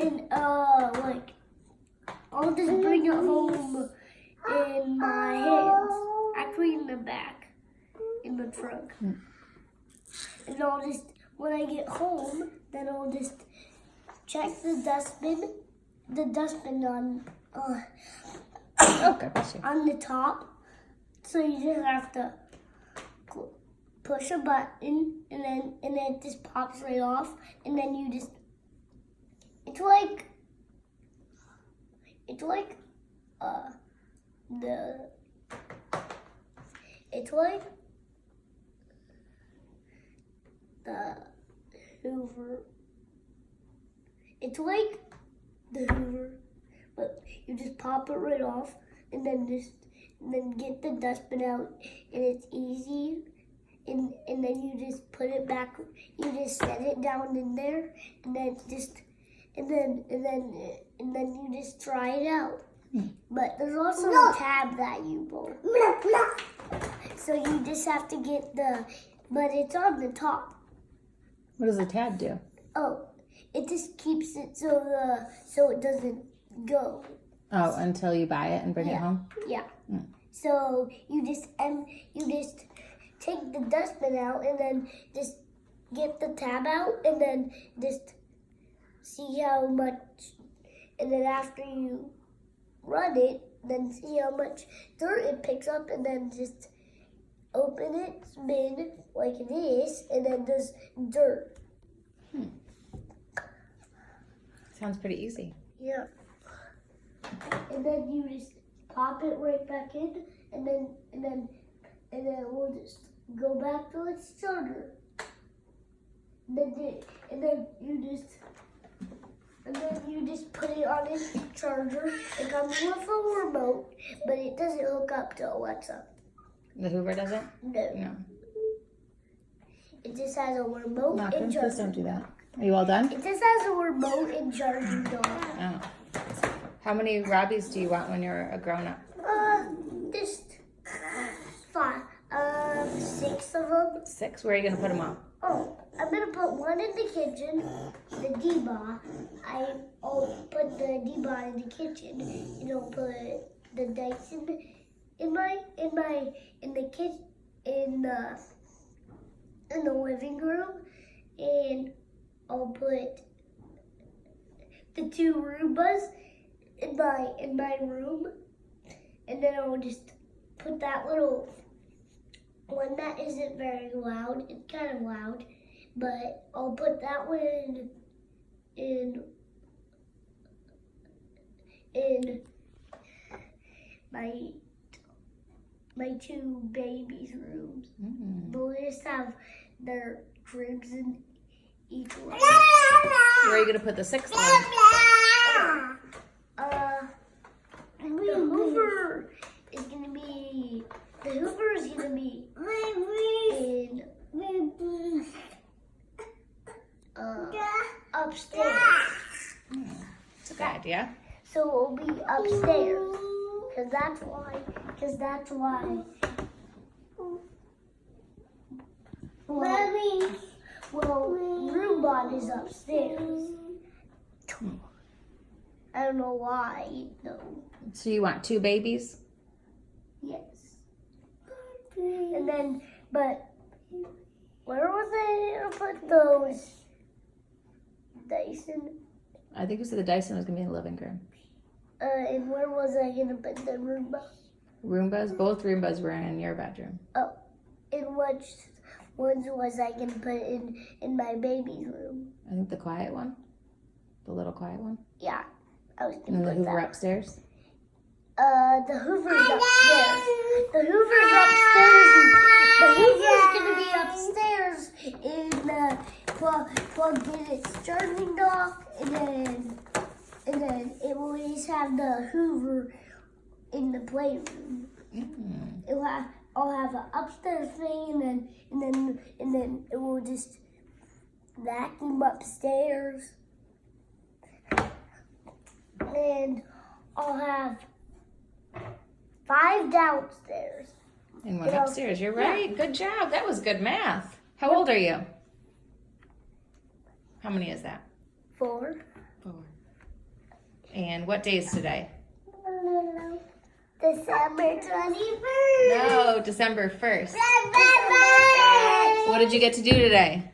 and like I'll just bring it home in my hands. Actually, in the back, in the trunk. And I'll just, when I get home, then I'll just check the dustbin on on the top. So you just have to push a button, and then it just pops right off, and then you just, it's like the Hoover. It's like the Hoover, but you just pop it right off, and then get the dustbin out, and it's easy. And then you just put it back. You just set it down in there, and then you just try it out. But there's also a tab that you pull. So you just have to get but it's on the top. What does the tab do? Oh, it just keeps it so it doesn't go. Oh, until you buy it and bring it home? Yeah. So you just take the dustbin out, and then just get the tab out, and then just see how much, and then after you run it, then see how much dirt it picks up, and then just open it, spin like this, and then there's dirt. Sounds pretty easy. Yeah. And then you just pop it right back in, and then we'll just go back to its charger. And then you just put it on its charger. It comes with a remote, but it doesn't hook up to Alexa. The Hoover doesn't? No. It just has a remote and Please charging. don't do that. Are you all done? It just has a remote and charging dock. Oh. How many Robbies do you want when you're a grown-up? Just 5. 6 of them. 6? Where are you going to put them all? Oh, I'm gonna put one in the kitchen, the D-bar. I'll put the D-bar in the kitchen, and I'll put the Dyson in the living room, and I'll put the 2 Roombas in my room, and then I'll just put that little one that isn't very loud. It's kind of loud, but I'll put that one in my 2 babies' rooms. They'll just have their cribs in each one. Where are you going to put the 6th one? The Hoover is gonna be in upstairs. It's a good idea. So it'll be upstairs, cause that's why. Well, Roombot is upstairs. I don't know why, though. So you want 2 babies? Yes. And then, but where was I gonna put those? Dyson? I think you said the Dyson was going to be in the living room. And where was I gonna put the Roomba? Roombas? Both Roombas were in your bedroom. Oh, and which ones was I gonna put in my baby's room? I think the quiet one. The little quiet one. Yeah, I was And gonna then the put Hoover that. upstairs. The Hoover's upstairs. The Hoover's upstairs. The Hoover's gonna be upstairs in plugged in its charging dock, and then it will just have the Hoover in the playroom. I'll have an upstairs thing, and then it will just vacuum upstairs, and I'll have 5 downstairs. And 1 upstairs. You're right. Good job. That was good math. How old are you? How many is that? 4. 4. And what day is today? December 21st. No, December 1st. What did you get to do today?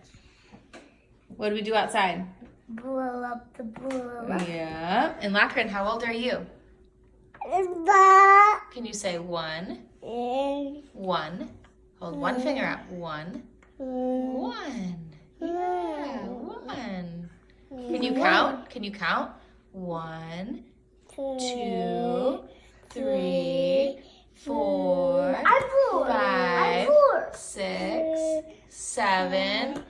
What did we do outside? Blow up the balloon. Yeah. And Lachlan, how old are you? Can you say 1? 1. Hold one finger up. 1. 1. Yeah, 1. Can you count? Can you count? 1, 2, 3, 4, I'm 4. 5, I'm 4. 6, 7,